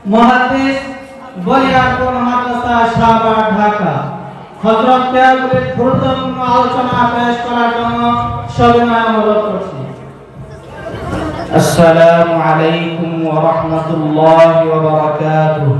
মুহাদ্দিস বলিয়ারপুর মাদ্রাসা শাহবাগ ঢাকা। হযরত তেয়াগুলের গুরুত্বপূর্ণ আলোচনা পেশ করার জন্য সবিনয় অনুরোধ করছি। আসসালামু আলাইকুম ওয়া রাহমাতুল্লাহি ওয়া বারাকাতুহু।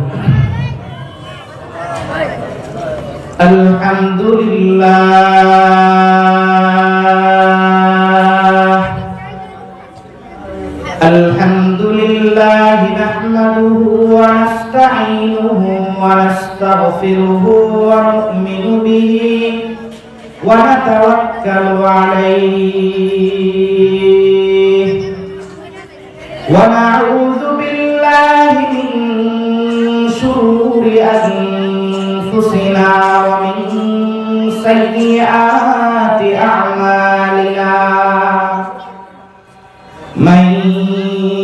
আলহামদুলিল্লাহ নাহমাদুহু ওয়া নাস্তাঈনুহু ওয়া নাস্তাগফিরুহু ওয়া নু'মিনু বিহি ওয়া নাতাওয়াক্কালু আলাইহি ওয়া নাউযু বিল্লাহি মিন শুরুরি أنفسنا ومن سيئات أعمالنا من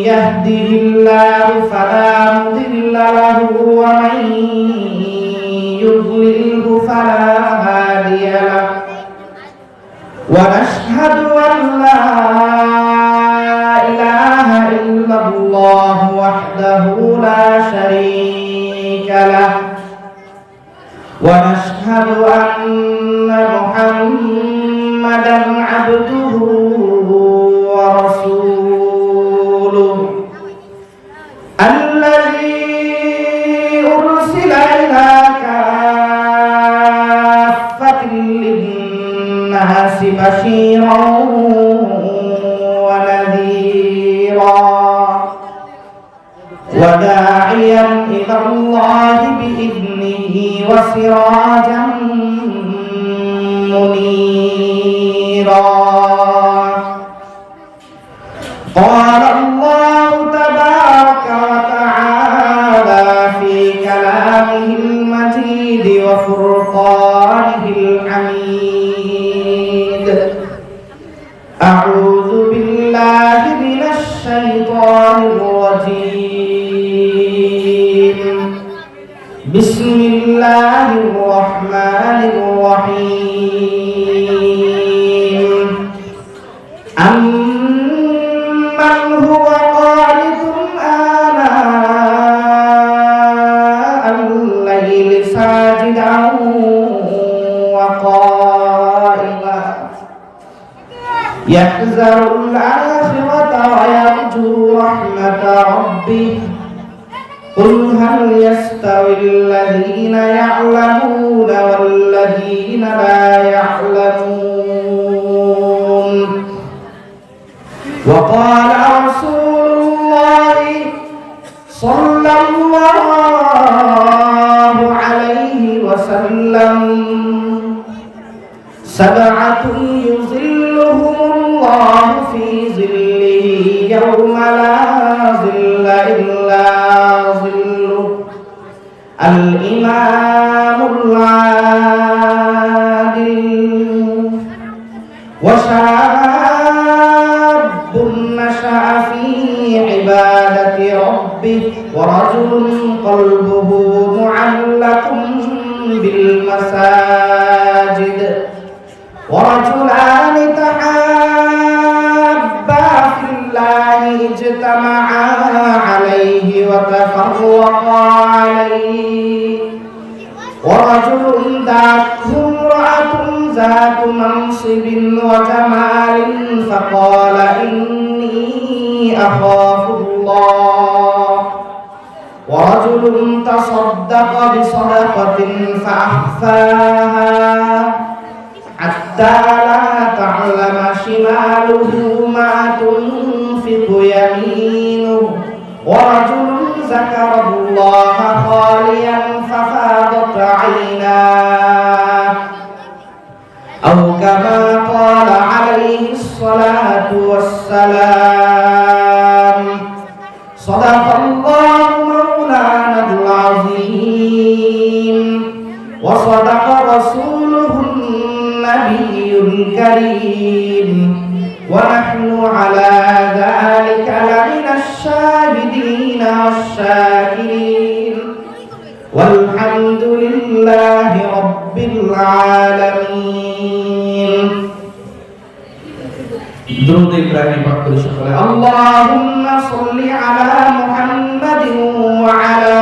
يهده الله فلا مضل له ومن يضلله فلا هادي له ونشهد أن لا إله إلا الله وحده لا شريك له ونشهد أن محمدًا عبده ورسوله الذي أرسل إلى كافة للناس بشيرًا ونذيرًا وداعيًا إلى الله بإذنه وسراجا منيرا قال الله تبارك وتعالى في كلامه المجيد وفرقانه الحميد أعوذ بالله من الشيطان الرجيم بسم الله الرحمن الرحيم أمن هو قانت آناء الليل ساجدا وقائما يحذر الآخرة ويرجو رحمة ربه قل هل يستوي الذين يعلمون والذين لا يعلمون وقال رسول الله صلى الله عليه وسلم سبعة يظلهم الله في ظله يوم لا ظل إلا ظله الإمام العادل وشاب نشأ في عبادة ربه ورجل قلبه معلق بالمساجد ورجلان تحابا في الله اجتمعا عليه وتفرقا عليه ورجل دعته امرأة ذات منصب وجمال فقال إني أخاف الله ورجل تصدق بصدقة فأخفاها حتى لا تعلم شماله ما تنفق يمينه ورجل ذكر الله خاليا ففاضت عيناه أو كما قال عليه الصلاة والسلام صدق الله مولانا العظيم وصدق رسوله النبي الكريم ونحن على ذلك لمن الشاهدين والشاكرين والحمد لله رب العالمين درود إبراهيم পাঠ করে সকলে اللهم صل على محمد وعلى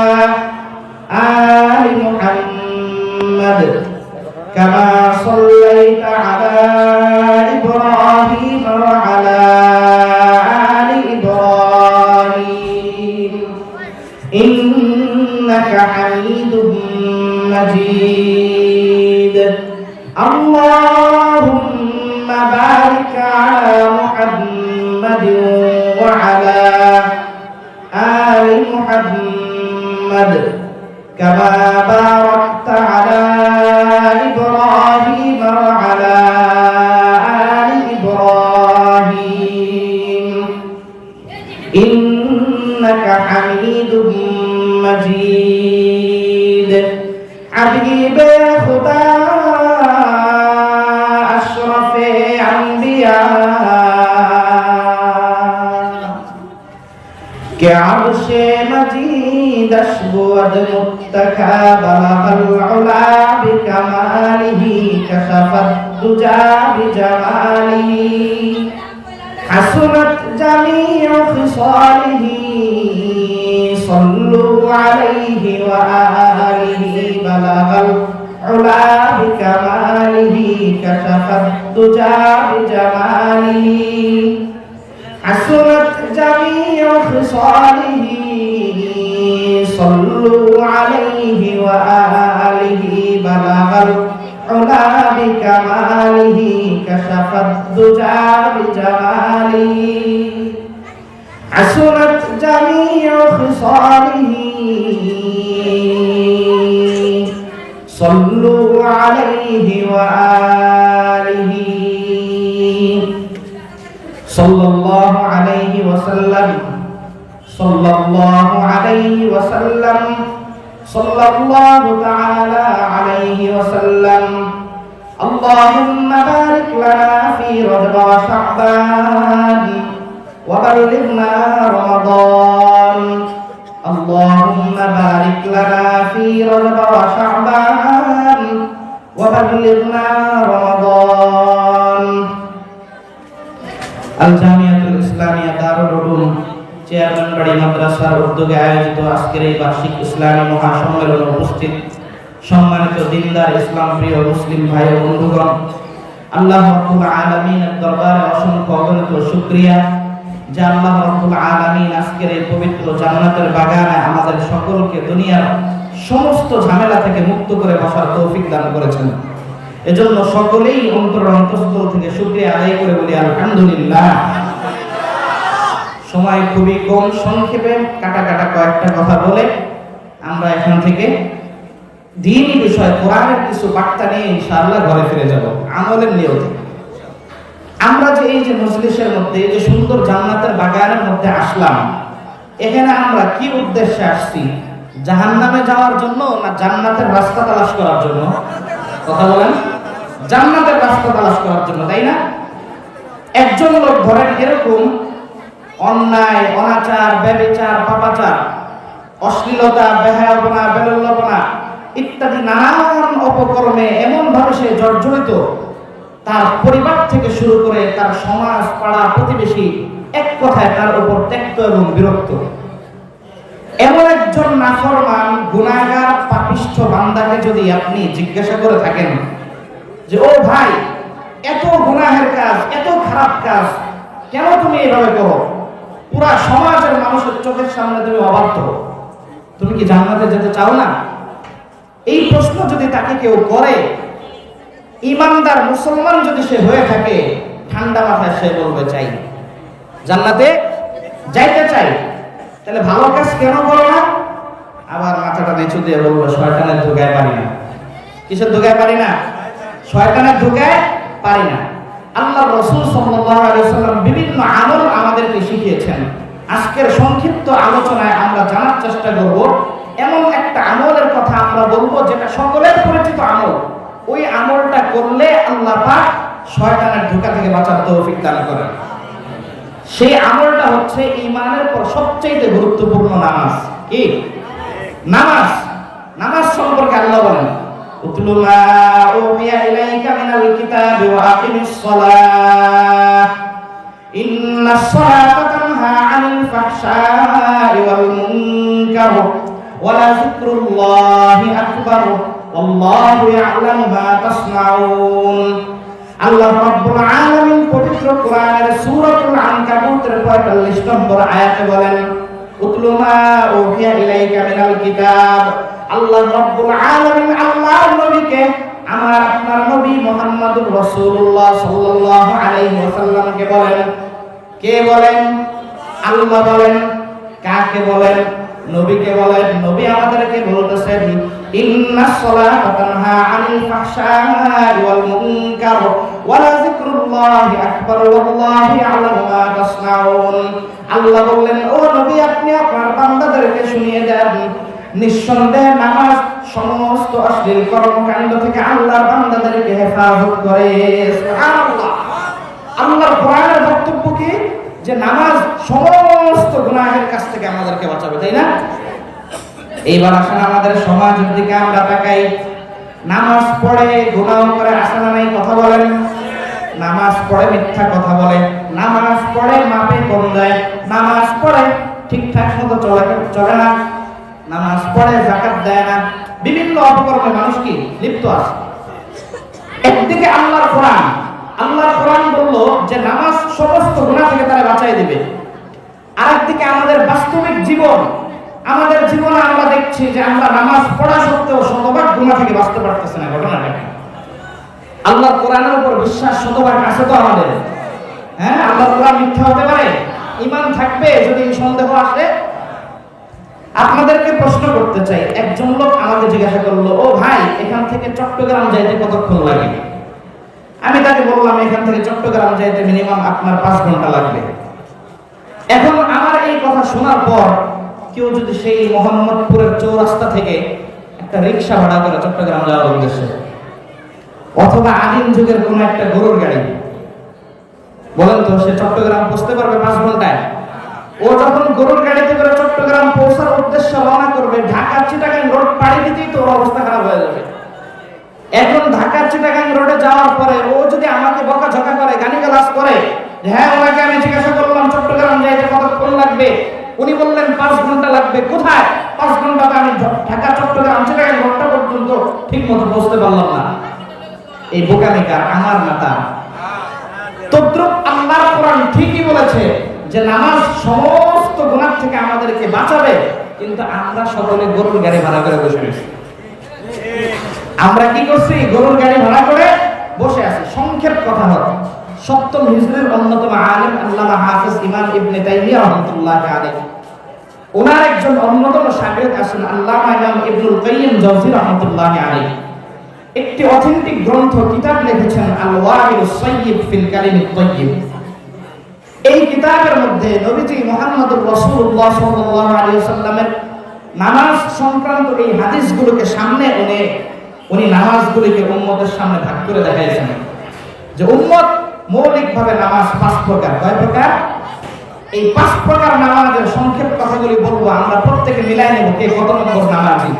إنك حميد مجيد اللهم بارك على محمد وعلى آل محمد كما باركت على إبراهيم وعلى آل إبراهيم إنك حميد مجيد حبيب خدا أشرف أنبياء كعرش مجيد أشبود متكى بلغ العلا بكماله كشف الدجى بجماله حسنت جميع خصاله صلوا عليه وآله بلغ العلا بكماله كشف الدجى بجماله حسنت جميع خصاله صلوا عليه وآله بلغ العلا بكماله كشف الدجى بجماله حسنت جميع خصاله صلوا عليه وآله صلى الله عليه وسلم صلى الله عليه وسلم صلى الله تعالى عليه وسلم اللهم بارك لنا في رجب وشعبان وبلغنا رمضان اللهم بارك لنا في رجب وشعبان وبلغنا رمضان আল-জামিয়াতুল ইসলামিয়া দারুল উলুম চেয়ারম্যান বাড়ি মাদ্রাসার উদ্যোগে আয়োজিত আজকের এই বার্ষিক ইসলামী মহাসম্মেলনে উপস্থিত সম্মানিত দিনদার ইসলাম প্রিয় মুসলিম ভাই ও বন্ধুগণ, আল্লাহ রাব্বুল আলামিনের দরবারে অসংখ্য অগণিত শুকরিয়া যে আল্লাহ রাব্বুল আলামিন আজকের এই পবিত্র জান্নাতের বাগানে আমাদের সকলকে দুনিয়ার সমস্ত ঝামেলা থেকে মুক্ত করে বসার তৌফিক দান করেছেন। এজন্য সকলেই অন্তঃস্থল থেকে শুকরিয়া আদায় করে বলি আলহামদুলিল্লাহ। সময় খুবই কম, সংক্ষেপে কাটা কয়েকটা কথা বলে আমরা এখান থেকে দ্বীনি বিষয় কোরআনের কিছু বার্তা নিয়ে ইনশাআল্লাহ ঘরে ফিরে যাব আমলের নিয়তে। আমরা যে এই যে মজলিসের মধ্যে এই যে সুন্দর জান্নাতের বাগানের মধ্যে আসলাম, এখানে আমরা কি উদ্দেশ্যে আসছি? জাহান্নামে যাওয়ার জন্য না জান্নাতের রাস্তা তালাশ করার জন্য? কথা বলেন। জান্নাতের রাস্তা তালাশ করার জন্য, তাই না? একজন লোক ধরেন এরকম অন্যায়, অনাচার, ব্যভিচার, পাপাচার, অশ্লীলতা, বেহায়াপনা, বেলল্যপনা ইত্যাদি নানান অপকর্মে এমন ভাবে সে জর্জরিত, তার পরিবার থেকে শুরু করে তার সমাজ, পাড়া, প্রতিবেশী এক কথায় তার উপর ত্যক্ত এবং বিরক্ত। এমন একজন নাফরমান, গুনাহগার, পাপিষ্ঠ বান্দাকে যদি আপনি জিজ্ঞাসা করে থাকেন যে ও ভাই, এত গুনাহের কাজ, এত খারাপ কাজ কেন তুমি এভাবে করো? পুরা সমাজের মানুষের চোখের সামনে তুমি অবাধ্য, তুমি কি জান্নাতে যেতে চাও না? এই প্রশ্ন যদি তাকে কেউ করে, ইমানদার মুসলমান যদি সে হয়ে থাকে, ঠান্ডা মাথায় সে বলবে চাই, জান্নাতে যাইতে চাই। তাহলে ভালো কাজ কেন করো না? আবার মাথাটা নিচু দিয়ে বলবো শয়তানের ধোঁকায় পারি না। কিসের ধোঁকায় পারি না? শয়তানের ধোঁকায় পারি না। আল্লাহ রাসূল সাল্লাল্লাহু আলাইহি ওয়াসাল্লাম বিভিন্ন আমল আমাদেরকে শিখিয়েছেন। আজকের সংক্ষিপ্ত আলোচনায় আমরা জানার চেষ্টা করব এমন একটা আমলের কথা আমরা বলবো যেটা সকলের পরিচিত আমল। ওই আমলটা করলে আল্লাহ পাক শয়তানের ধোঁকা থেকে বাঁচার তৌফিক দান করেন। সেই আমলটা হচ্ছে ঈমানের পর সবচেয়ে গুরুত্বপূর্ণ নামাজ। কি নামাজ? নামাজ সম্পর্কে আল্লাহ বলেন উতলু মা উহিয়া ইলাইকা মিনাল কিতাবি ওয়া আকিমিস সালাহ ইন্নাস সালাতা তানহা আনিল ফাহশাই ওয়াল মুনকার ওয়া লাযিকরুল্লাহি আকবার ওয়াল্লাহু ইয়ালামু মা তাসনাউন। আল্লাহ রাব্বুল আলামিন পবিত্র কোরআনের সূরাতুল আনকাবুতের 45 নম্বর আয়াতে বলেন উতলু মা উহিয়া ইলাইকা মিনাল কিতাব। আল্লাহ রাব্বুল আলামিন আল্লাহর নবীকে, আমার আপনার নবী মুহাম্মদুর রাসূলুল্লাহ সাল্লাল্লাহু আলাইহি ওয়াসাল্লামকে বলেন। কে বলেন? আল্লাহ বলেন। কাকে বলেন? নবীকে বলেন। নবী আমাদেরকে বলতেছেন, ইন্নাস সালাতা তানহা আনিল ফাহশাই ওয়াল মুনকার ওয়া লাযিকরুল্লাহি আকবার ওয়াল্লাহু ইয়ালামু মা তাসনাউন। আল্লাহ বললেন, ও নবী, আপনি আপনার বান্দাদেরকে শুনিয়ে দেন, নিঃসন্দেহে নামাজ সমস্ত অশ্লীল কর্মকাণ্ড থেকে আল্লাহর বান্দাদেরকে হেফাজত করে। সুবহানাল্লাহ। আল্লাহর কোরআনের বক্তব্য কি? যে নামাজ সমস্ত গুনাহের কাছ থেকে আমাদেরকে বাঁচাবে, তাই না? এইবার আসেন আমাদের সমাজের দিকে আমরা তাকাই। নামাজ পড়ে গুনাহ করে, আসে না নাই? কথা বলেন। নামাজ পড়ে মিথ্যা কথা বলে, নামাজ পড়ে মাপে কম দেয়, নামাজ পড়ে ঠিকঠাক মতো চলে না, নামাজ পড়ে যাকাত দেয় না, বিভিন্ন অপকর্মে মানুষ কি লিপ্ত আছে। একদিকে আল্লাহর কোরআন বলল যে নামাজ সমস্ত গুনাহ থেকে তারা বাঁচাই দিবে। আরেকদিকে আমাদের বাস্তবিক জীবন, আমাদের জীবনে আমরা দেখছি যে আমরা নামাজ পড়া সত্ত্বেও শতভাগ গুনাহ থেকে বাঁচতে পারতেছি না। ঘটনাটা কি? আল্লাহর কোরআনের উপর বিশ্বাস শতভাগ আছে তো আমাদের? হ্যাঁ, আল্লাহর কোরআন মিথ্যা হতে পারে? ঈমান থাকবে যদি সন্দেহ আসে? আপনাদেরকে প্রশ্ন করতে চাই। একজন লোক আমাকে জিজ্ঞাসা করলো, ও ভাই, এখান থেকে চট্টগ্রাম যাইতে কতক্ষণ লাগে? আমি তাকে বললাম, এখান থেকে চট্টগ্রাম যাইতে মিনিমাম আপনার 5 ঘন্টা লাগবে। এখন আমার এই কথা শোনার পর কেউ যদি সেই মোহাম্মদপুরের চৌরাস্তা থেকে একটা রিক্সা ভাড়া করে চট্টগ্রাম যাওয়ার উদ্দেশ্যে, অথবা আদিম যুগের কোন একটা গরুর গাড়ি, বলেন তো সে চট্টগ্রাম পৌঁছতে পারবে 5 ঘন্টায়? ও যখন গরুর গাড়িতে করে চট্টগ্রাম পৌঁছার উদ্দেশ্যে রওনা করবে, ঢাকা চিটাগাং রোড পাড়ি দিতেই তো ওর অবস্থা খারাপ হয়ে যাবে। এখন ঢাকা চিটাগাং রোডে যাওয়ার পরে ও যদি আমাকে বকাঝকা করে, গালিগালাজ করে, হ্যাঁ, ওনাকে আমি জিজ্ঞাসা করলাম চট্টগ্রাম যাইতে কতক্ষণ লাগবে, উনি বললেন 5 ঘন্টা লাগবে। কোথায় 5 ঘন্টাতে আমি ঢাকা চট্টগ্রাম চিটাগাং রোডটা পর্যন্ত ঠিক মতো পৌঁছতে পারলাম না। এই বোকামি কার? আমার না তার? তদ্রুপ আল্লাহর কোরআন ঠিকই বলেছে যে নামাজ সমস্ত গুনাহ থেকে আমাদেরকে বাঁচাবে, কিন্তু আমরা সকলে গরুর গাড়ি ভাড়া করে বসে আছি। আমরা কি করছি? গরুর গাড়ি ভাড়া করে বসে আছি। সংক্ষেপ কথা হলো, 7ম হিজরির অন্যতম আলেম আল্লামা হাফেজ ইমাম ইবনে তাইমিয়া রাহমাতুল্লাহি আলাইহি, ওনার একজন অন্যতম শাগির্দ আছেন আল্লামা ইমাম ইবনুল কাইয়িম জাওযী রাহমাতুল্লাহি আলাইহি, একটি অথেন্টিক গ্রন্থ কিতাব লিখেছেন আল ওয়াবিলুস সাইয়্যিব ফিল কালিমিত তাইয়্যিব। এই কিতাবের মধ্যে নবীজি মুহাম্মদুর রাসূলুল্লাহ সাল্লাল্লাহু আলাইহি ওয়াসাল্লামের নামাজ সংক্রান্ত এই হাদিসগুলোকে সামনে এনে উনি নামাজগুলিকে উম্মতের সামনে ভাগ করে দেখাইছেন যে উম্মত মৌলিকভাবে নামাজ 5 প্রকার। কয় প্রকার? এই 5 প্রকার নামাজের সংক্ষেপ কথাগুলি বলবো, আমরা প্রত্যেকে মিলাই নেব কে কত নম্বর নামাজি।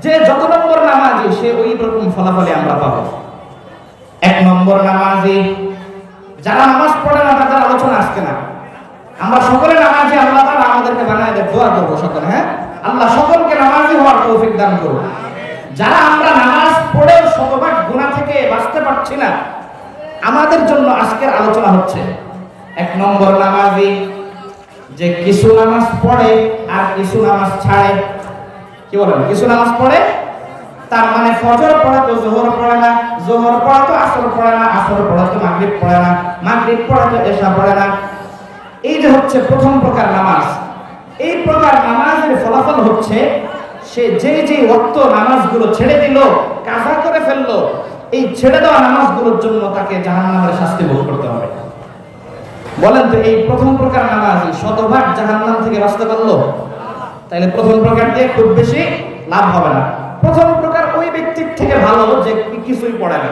যে যত নম্বর নামাজি সে ওই রকম ফলাফলে আমরা পাবো। 1 নম্বর নামাজি, যারা নামাজ পড়ে না তাদের আলোচনা আজকে না। আমরা সকলে নামাজি, আল্লাহ তাআলা আমাদেরকে বানায় দেয়, দোয়া করব সকলে। হ্যাঁ, আল্লাহ সকলকে নামাজি হওয়ার তৌফিক দান করুন। যারা আমরা নামাজ পড়ে শতভাগ গুনাহ থেকে বাঁচতে পারছি না, আমাদের জন্য আজকের আলোচনা হচ্ছে 1 নম্বর নামাজি, যে কিছু নামাজ পড়ে আর কিছু নামাজ ছাড়ে। কি বলেন? কিছু নামাজ পড়ে, তার মানে ফজর পড়া তো যোহর পড়ে না, যোহর পড়া তো আসর পড়ে না, আসর পড়া তো মাগরিব পড়ে না, মাগরিব পড়া তো এশা পড়ে না। এই যে হচ্ছে প্রথম প্রকার নামাজ। এই প্রকার নামাজের ফলাফল হচ্ছে সে যে ওয়াক্ত নামাজগুলো ছেড়ে দিল, কাজা করে ফেললো, এই ছেড়ে দেওয়া নামাজগুলোর জন্য তাকে জাহান্নামের শাস্তি ভোগ করতে হবে। বলেন তো, এই প্রথম প্রকার নামাজি শতভাগ জাহান্নাম থেকে বাঁচতে পারলো? তাহলে প্রথম প্রকার দিয়ে খুব বেশি লাভ হবে না। প্রথম প্রকার ওই ব্যক্তির থেকে ভালো যে কিছুই পড়ে না।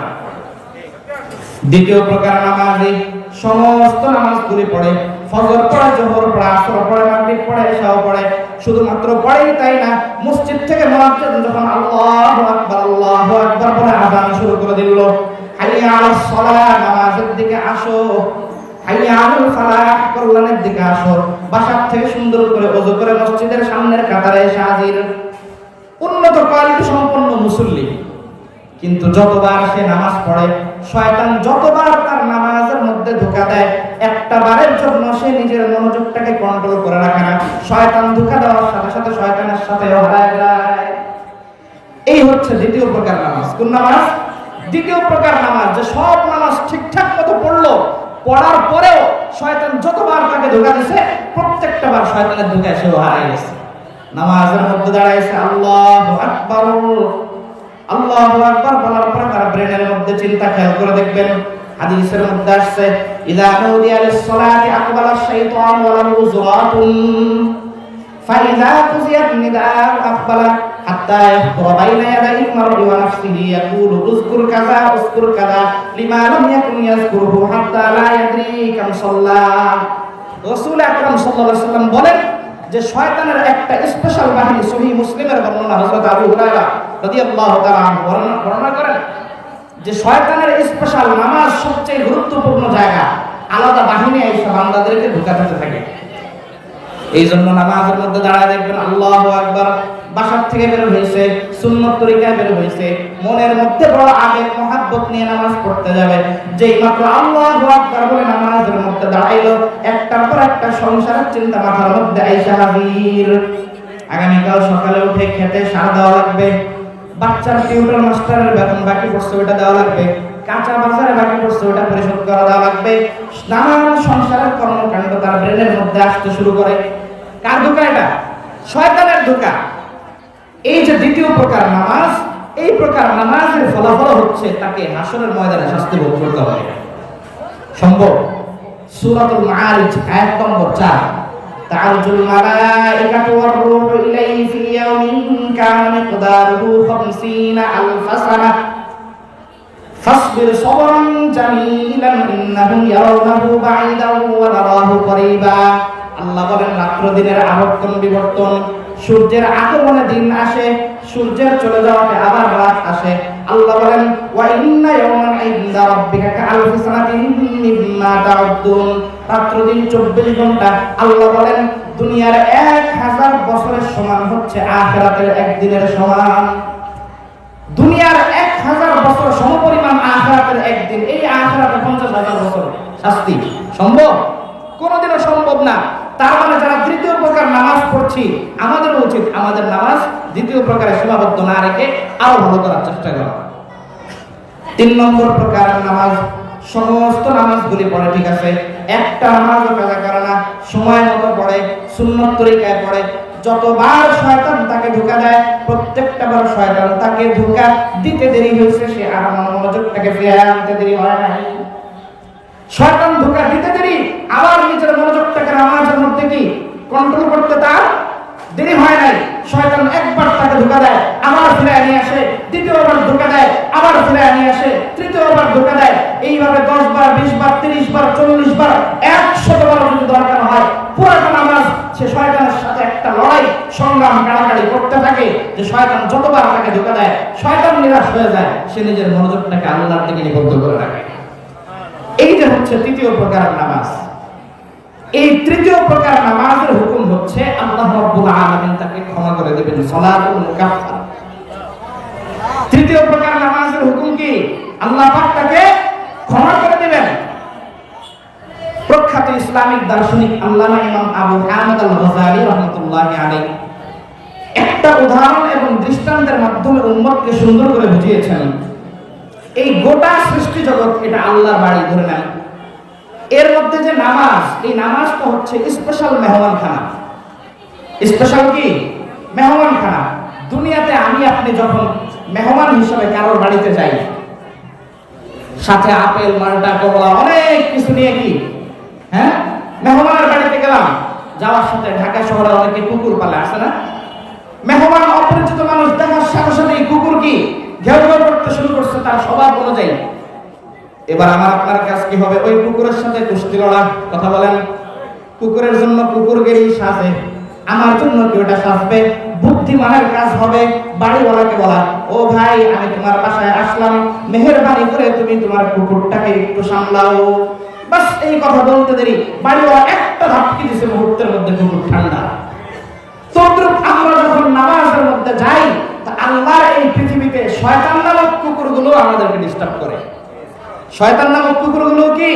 দ্বিতীয় প্রকার নামাজি সমস্ত নামাজগুলি পড়ে, ফজর পড়ে, যোহর পড়ে, আসর পড়ে, মাগরিব পড়ে, এশাও পড়ে। শুধুমাত্র পড়েই তাই না, মসজিদ থেকে মুয়াজ্জিন যখন আল্লাহু আকবার বলে আযান শুরু করে দিল, হাইয়া আলাস সালাহ, নামাজের দিকে আসো, হাইয়া আলাল ফালাহ, কল্যাণের দিকে আসো, বাসার থেকে সুন্দর করে ওযু করে মসজিদের সামনের কাতারে এসে হাজির। উন্নত কোয়ালিটি সম্পন্ন মুসল্লি, কিন্তু যতবার সে নামাজ পড়ে, শয়তান যতবার তার নামাজের মধ্যে ধোঁকা দেয়, একটা বারের জন্য সে নিজের মনোযোগটাকে কন্ট্রোল করে রাখে না, শয়তান ধোঁকা দেওয়ার সাথে সাথে শয়তানের সাথেও হারায় যায়। এই হচ্ছে দ্বিতীয় প্রকার নামাজ। কোন নামাজ? দ্বিতীয় প্রকার নামাজ, যে সব নামাজ ঠিকঠাক মতো পড়লো, পড়ার পরেও শয়তান যতবার তাকে ধোঁকা দিছে প্রত্যেকটা বার শয়তানের ধোঁকায় সেও হারায় গেছে। নামাজের মধ্যে দাঁড়াইছে আল্লাহু আকবার, আল্লাহু আকবার বলার পরে তার ব্রেনের মধ্যে চিন্তা, খেয়াল করে দেখবেন হাদিসের মধ্যে আসছে ইযা নুদিয়া লিস-সালাতি আকবালা আশ-শাইতান ওয়া লাহু যুরাতুন ফাইযা কুযিয়াত নিদাa'u আকবালা হাত্তা ইয়াহদুরা বাইনা ইয়াদাইল মার'i ওয়া নাফসিহি ইয়াকুলু উযকুর কাযা উযকুর কাযা লিমা লাম ইয়াকুন ইয়াযকুরুহু হাত্তা লা ইয়াদরি কাম সাল্লা। রাসূল আকরাম সাল্লাল্লাহু আলাইহি ওয়াসাল্লাম বলেন যে শয়তানের একটা স্পেশাল বাহিনী, সহিহ মুসলিমের বর্ণনা, হযরত আবু হুরায়রা রাদিয়াল্লাহু তাআলা আনহু বর্ণনা করেন যে শয়তানের স্পেশাল নামাজ সবচেয়ে গুরুত্বপূর্ণ জায়গা, আলাদা বাহিনী এসে বান্দাদেরকে ধোঁকা দিতে থাকে। এই জন্য নামাজের মধ্যে দাঁড়ায় দেখবেন আল্লাহু আকবার, বাসার থেকে বের হয়েছে, সুন্নত তরিকায় বের হয়েছে, মনের মধ্যে বড় আবেগ মহাব্বত নিয়ে নামাজ পড়তে যাবে, যেই মাত্র আল্লাহু আকবার বলে নামাজের মধ্যে দাঁড়াইলো, একটার পর একটা সংসারের চিন্তা মাথার মধ্যে আইসা হাজির। আগামীকাল সকালে উঠে খেতে সার দেওয়া লাগবে, বাচ্চার টিউটর মাস্টারের বেতন বাকি পড়ছে ওটা দেওয়া লাগবে, কাঁচা বাজারে বাকি পড়ছে ওটা পরিশোধ করা দেওয়া লাগবে। নানান সংসারের কর্মকাণ্ড তার ব্রেনের মধ্যে আসতে শুরু করে। কার ধোঁকা এটা? শয়তানের ধোঁকা। এই যে দ্বিতীয় প্রকার নামাজ, এই প্রকার নামাজের ফলাফল হচ্ছে তাকে হাসরের ময়দানে শাস্তি ভোগ করতে হবে। সম্ভব? সূরাতুল মাআরিজ আয়াত নম্বর 4, তা'রুজুল মালাইকাতু ওয়ার রূহু ইলাইহি ফি ইয়াওমিন কানা মিকদারুহু 50 আলফা সানাহ ফাসবির সাবরান জামিলান ইন্নাহুম ইয়ারাউনাহু বাঈদান ওয়া নারাহু করিবা। আল্লাহ বলেন রাত্র দিনের আবর্তন বিবর্তন, সূর্যের আগমনে দিন আসে, সূর্যের চলে যাওয়াতে আবার রাত আসে। আল্লাহ বলেন ওয়া ইন্না ইয়াওমান ইনদা রাব্বিকা কাআলফি সানাতিন মিম্মা তাউদ্দুন। রাত্র দিন 24 ঘন্টা। আল্লাহ বলেন দুনিয়ার 1000 বছরের সমান হচ্ছে আখিরাতের একদিনের সমান। দুনিয়ার 1000 বছর সমপরিমাণ আখিরাতের একদিন। এই আখিরাতে 50,000 বছর শাস্তি সম্ভব? কোনোদিনও সম্ভব না। তার মানে যারা তৃতীয় প্রকার নামাজ পড়ছি, আমাদের উচিত আমাদের নামাজ দ্বিতীয় প্রকারে সীমাবদ্ধ না রেখে আরো ভালো করার চেষ্টা করা। 3 নম্বর প্রকারের নামাজ, সমস্ত নামাজগুলি পড়ে ঠিক আছে, একটা নামাজও কাজা করে না, সময় মতো পড়ে, সুন্নত তরিকায় পড়ে। যতবার শয়তান তাকে ধোঁকা দেয়, প্রত্যেকটা বার শয়তান তাকে ধোঁকা দিতে দেরি হয়েছে, সে আর মনোযোগটাকে ফিরিয়ে আনতে দেরি হয় না। শয়তান ধোঁকা দিতে দেরি, আবার নিজের মনোযোগটাকে নামাজের মধ্যে কি কন্ট্রোল করতে তার দেরি হয় নাই। শয়তান একবার তাকে ধোঁকা দেয়, আবার ফিরে নিয়ে আসে, দ্বিতীয়বার ধোঁকা দেয়, আবার ফিরে নিয়ে আসে, তৃতীয়বার ধোঁকা দেয়। এইভাবে 10 বার, 20 বার, 30 বার, 40 বার, 100 বার যদি দরকার হয়, পুরোটা নামাজ সে শয়তানের সাথে একটা লড়াই, সংগ্রাম, কাড়াকাড়ি করতে থাকে। যে শয়তান যতবার তাকে ধোঁকা দেয়, শয়তান নিরাশ হয়ে যায়, সে নিজের মনোযোগটাকে আল্লাহর দিকে নিবদ্ধ করে রাখে। এই যে হচ্ছে তৃতীয় প্রকারের নামাজ। এই তৃতীয় প্রকার নামাজের হুকুম হচ্ছে আল্লাহ রাব্বুল আলামিন তাকে ক্ষমা করে দেবেন, সালাতুল মুকাফফার। তৃতীয় প্রকার নামাজের হুকুম কি? আল্লাহ পাক তাকে ক্ষমা করে দেবেন। প্রখ্যাত ইসলামিক দার্শনিক আল্লামা ইমাম আবু হামিদ আল-গাযালি রাহমাতুল্লাহি আলাইহি একটা উদাহরণ এবং দৃষ্টান্তের মাধ্যমে উম্মতকে সুন্দর করে বুঝিয়েছেন। এই গোটা সৃষ্টি জগৎ এটা আল্লাহর বাড়ি, ধরে নেন। এর মধ্যে যে নামাজ, এই নামাজটা হচ্ছে স্পেশাল মেহমানখানা। স্পেশাল কি? মেহমানখানা। দুনিয়াতে আমি আপনি যখন মেহমান হিসেবে কারোর বাড়িতে যাই, সাথে আপেল, মালটা, কমলা অনেক কিছু নিয়ে কি মেহমানের বাড়িতে গেলাম, যাওয়ার সাথে ঢাকা শহরে অনেকে কুকুর পালে, আছে না? মেহমান অপরিচিত মানুষ দেখার সাথে সাথে এই কুকুর কি ঘেউ ঘেউ করতে শুরু করছে তার স্বভাব অনুযায়ী। এবার আমার আপনার কাজ কি হবে? ওই কুকুরের সাথে কুস্তি লড়া। কথা বলেন। কুকুরের জন্য কুকুরগিরি সাজে, আমার জন্য কি ওটা সাজবে? বুদ্ধিমানের কাজ হবে বাড়িওয়ালাকে বলা, ও ভাই আমি তোমার বাসায় আসলাম, মেহেরবানি করে তুমি তোমার কুকুরটাকে একটু সামলাও। বাস এই কথা বলতে দেরি বাড়িওয়ালা একটা ধাপকি দিছে, মুহূর্তের মধ্যে কুকুর ঠান্ডা। তদ্রুপ আমরা যখন নামাজের মধ্যে যাই, তা আল্লাহর এই পৃথিবীতে শয়তান নামক কুকুরগুলো আমাদেরকে ডিস্টার্ব করে। শয়তান নামক কুকুরগুলো কি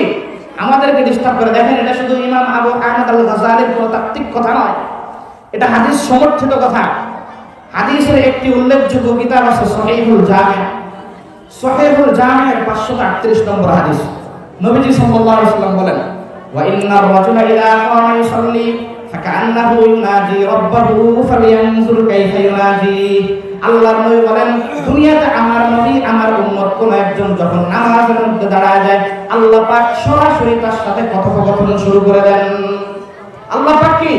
আমাদেরকে ডিস্টার্ব করে। দেখেন, এটা শুধু ইমাম আবু আহমদ আল গাযালির কোনো তাত্ত্বিক কথা নয়, এটা হাদিস সমর্থিত কথা। হাদিসের একটি উল্লেখযোগ্য কিতাব আছে সহিহুল জামি'। সহিহুল জামি'ের 538 নম্বর হাদিস। নবীজি সাল্লাল্লাহু আলাইহি ওয়াসাল্লাম বলেন, ওয়া ইন্নার রাজুলা ইযা কামা ইউসাল্লি ফাকান্নাহু ইউনাজি রাব্বাহু ফালিয়ানজুর কাইফা ইউনাজি। আল্লাহর নবী বলেন, দুনিয়াতে আমার নবী আমার উম্মত কোন একজন যখন নামাজের মধ্যে দাঁড়ায় যায়, আল্লাহ পাক সরাসরি তার সাথে কথোপকথন শুরু করে দেন। আল্লাহ পাক কি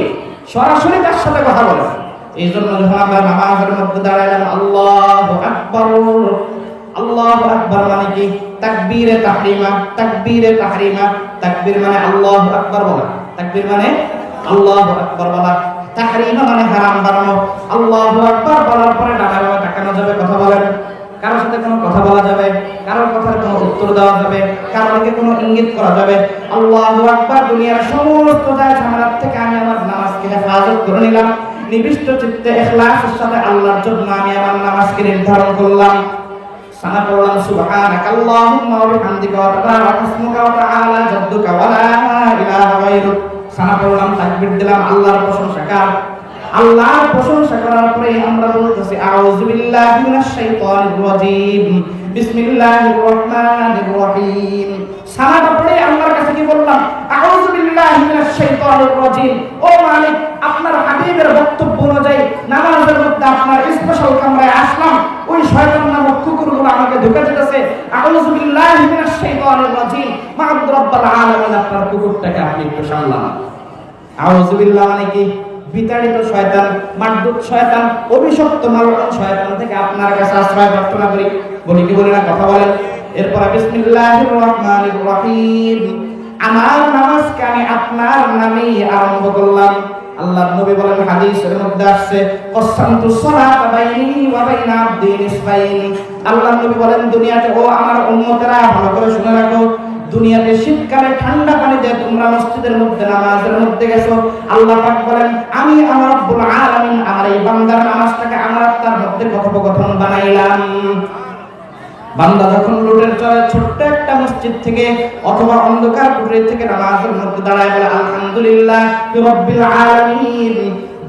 সরাসরি তার সাথে কথা বলেন। এই জন্য যখন আমরা নামাজের মধ্যে দাঁড়াইলাম, আল্লাহু আকবার, আল্লাহু আকবার মানে কি? তাকবীরে তাহরিমা। তাকবীরে তাহরিমা, তাকবীর মানে আল্লাহু আকবার বলা, তাকবীর মানে আল্লাহু আকবার বলা, তাহরিমা মানে হারাম বানানো। আল্লাহু আকবার বলার পরে ডানা বামে তাকানো যাবে, কথা বলেন, কারোর সাথে কোনো কথা বলা যাবে, কারোর কথার কোনো উত্তর দেওয়া যাবে, কারোকে কোনো ইঙ্গিত করা যাবে। আল্লাহু আকবার, দুনিয়ার সমস্ত ঝামেলা থেকে আমি আমার নামাজকে হেফাজত করে নিলাম। নিবিষ্ট চিত্তে ইখলাসের সাথে আল্লাহর জন্য আমি আমার নামাজকে নির্ধারণ করলাম। সানা পড়লাম সুবহানাকাল্লাহুম্মা ওয়া বিহামদিকা ওয়া তাবারাকা ইসমুকা ওয়া তাআলা জাদ্দুকা ওয়া লা ইলাহা গায়রুক। সানা পড়লাম, তাকবীর দিলাম, আল্লাহর প্রশংসা কার? আল্লাহর প্রশংসা করার পরে আমরা বলতেছি আউযু বিল্লাহি মিনাশ শাইতানির রাজীম, বিসমিল্লাহির রহমানির রহিম। সানাটা পড়ে আল্লাহর কাছে কি বললাম? আউযু বিল্লাহি মিনাশ শাইতানির রাজীম। ও মালিক, আপনার হাবিবের বক্তব্য অনুযায়ী নামাজের মধ্যে আপনার স্পেশাল কামরায় আসলাম, ওই শয়তান নামক কুকুরগুলো আমাকে ধোঁকা দিতেছে। আউযু বিল্লাহি মিনাশ শাইতানির রাজীম। মা'বুদ রব্বুল আলামিন, আপনার কুকুরটাকে আপনি একটু সামলান। আউযু বিল্লাহ মানে কি? বিতাড়িত শয়তান, মারদুদ শয়তান, অভিশপ্ত মালউন শয়তান থেকে আপনার কাছে আশ্রয় প্রার্থনা করি। বলি কি বলি না? কথা বলেন। এরপর বিসমিল্লাহির রহমানির রহিম, আমার নামাজকে আমি আপনার নামেই আরম্ভ করলাম। আল্লাহর নবী বলেন, হাদিসের মধ্যে আসছে, কসামতু সালাতা বাইনি ওয়া বাইনা আবদি নিসফাইন। আল্লাহর নবী বলেন, দুনিয়াতে ও আমার উম্মতেরা ভালো করে শুনে রাখো, দুনিয়াতে শীতকালে ঠান্ডা পানি দিয়ে তোমরা মসজিদের মধ্যে নামাজের মধ্যে গেছো। আল্লাহ পাক বলেন, আমি আমার রব্বুল আলামিন আমার এই বান্দার নামাজটাকে আমার আত্মার মধ্যে কথোপকথন বানাইলাম। বান্দা যখন লুটের চরে ছোট্ট একটা মসজিদ থেকে অথবা অন্ধকার কুটির থেকে নামাজের মধ্যে দাঁড়ায় বলে আলহামদুলিল্লাহ রাব্বিল আলামিন,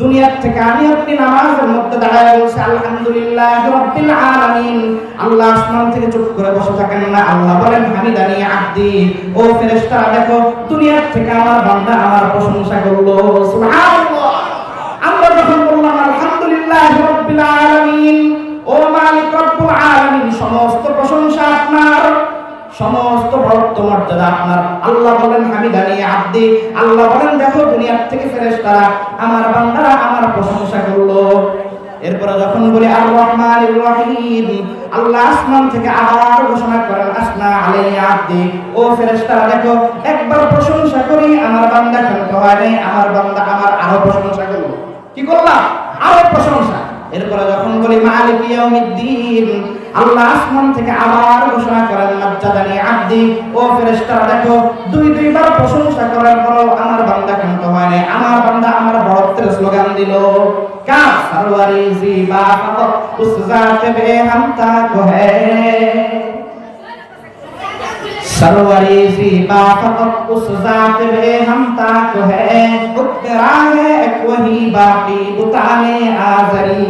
দুনিয়ার থেকে আমি আপনি নামাজের মধ্যে দাঁড়ায় বলছি আলহামদুলিল্লাহ রাব্বিল আলামিন, আল্লাহ আসমান থেকে চুপ করে বসে থাকেন না। আল্লাহ বলেন, হামিদানি আবদি, ও ফেরেশতারা দেখো, দুনিয়ার থেকে আমার বান্দা আমার প্রশংসা করলো। সুবহানাল্লাহ। আমরা যখন বললাম আলহামদুলিল্লাহ রাব্বিল আলামিন, ও মালিক রব্বুল আলামিন, সমস্ত প্রশংসা আপনার, সমস্ত বরত্ব মর্যাদা আপনার। আল্লাহ বলেন, হামিদানি আবদি, আল্লাহ বলেন দেখো, দুনিয়ার থেকে ফেরেশতারা আমার বান্দারা আমার প্রশংসা করলো। এরপর যখন বলি আর রহমানির রহিম, আল্লাহ আসমান থেকে আবার ঘোষণা করেন, আসনা আলাইয়া আবদি, ও ফেরেশতারা দেখো, একবার প্রশংসা করি আমার বান্দা ক্ষান্ত হয় নাই, আমার বান্দা আমার আরো প্রশংসা করলো। কি করলাম? আরো প্রশংসা। এরপরে যখন বলি মালিক ইয়াউমিদ্দিন, আল্লাহ আসমান থেকে আবার ঘোষণা করেন, মাজ্জাদানি আবদি, ও ফেরেশতারা দেখো, দুইবার প্রশংসা করার পরও আমার বান্দা ক্ষান্ত হয় নাই, আমার বান্দা আমার বড়ত্বের স্লোগান দিল। কার? সরওয়ারি জিবা ফাকত উস জাত বে হামতা কো হ্যায়, सरवरी ज़ीबा फ़क़त उस ज़ात बे हमता को है, उतरा है वही बाकी बुताने आज़री।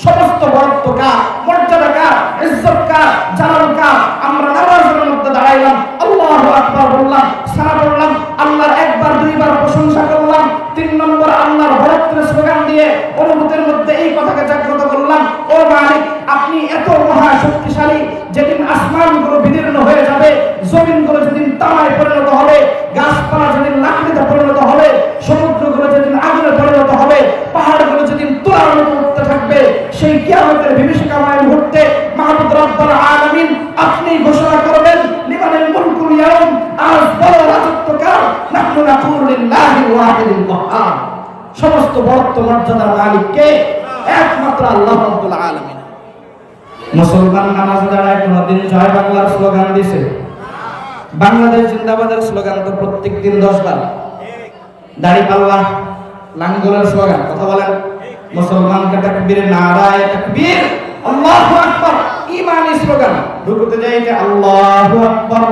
সমস্ত বরত্ব কার, মর্যাদা কার, ইজ্জত কার, জালাল কার? আমরা নামাজের মধ্যে দাঁড়াইলাম, আল্লাহু আকবার বললাম, সানা বললাম, আল্লাহর একবার দুইবার প্রশংসা করলাম, 3 নম্বর আল্লাহর বরত্বের স্লোগান দিয়ে অনুভূতির মধ্যে এই কথাকে জাগ্রত করলাম, ও মালিক, আপনি এত মহা শক্তিশালী, যেদিন আসমানগুলো বিদীর্ণ হয়ে যাবে, জমিনগুলো যেদিন তামায় পরিণত হবে, গাছপালা যেদিন লাকড়িতে পরিণত হবে, সমুদ্রগুলো যেদিন আগুনে পরিণত হবে, পাহাড়গুলো যেদিন তুলার মতো উঠতে থাকবে, সেই কিয়ামতের বিভীষিকাময় মুহূর্তে মাহবুব রব্বুল আলামিন আপনি ঘোষণা করবেন, লিমানিল মুলকুল ইয়াউম, আজ বড় রাজত্ব কার? নাহনু নাকুলু লিল্লাহিল ওয়াহিদিল কাহ্হার। সমস্ত বরত্ব মর্যাদার মালিক কে? একমাত্র আল্লাহ রাব্বুল আলামিন। মুসলমান নামাজ দাঁড়ায় কোনদিন জয় বাংলার স্লোগান দিছে? বাংলাদেশ জিন্দাবাদের স্লোগান তো প্রত্যেকদিন 10 বার। দাড়িপাল্লা লাঙ্গলের স্লোগান, কথা বলেন। মুসলমানকে তাকবীর, নারায়ে তাকবীর, আল্লাহু আকবার, ঈমানি স্লোগান। রুকুতে যাইতে আল্লাহু আকবার,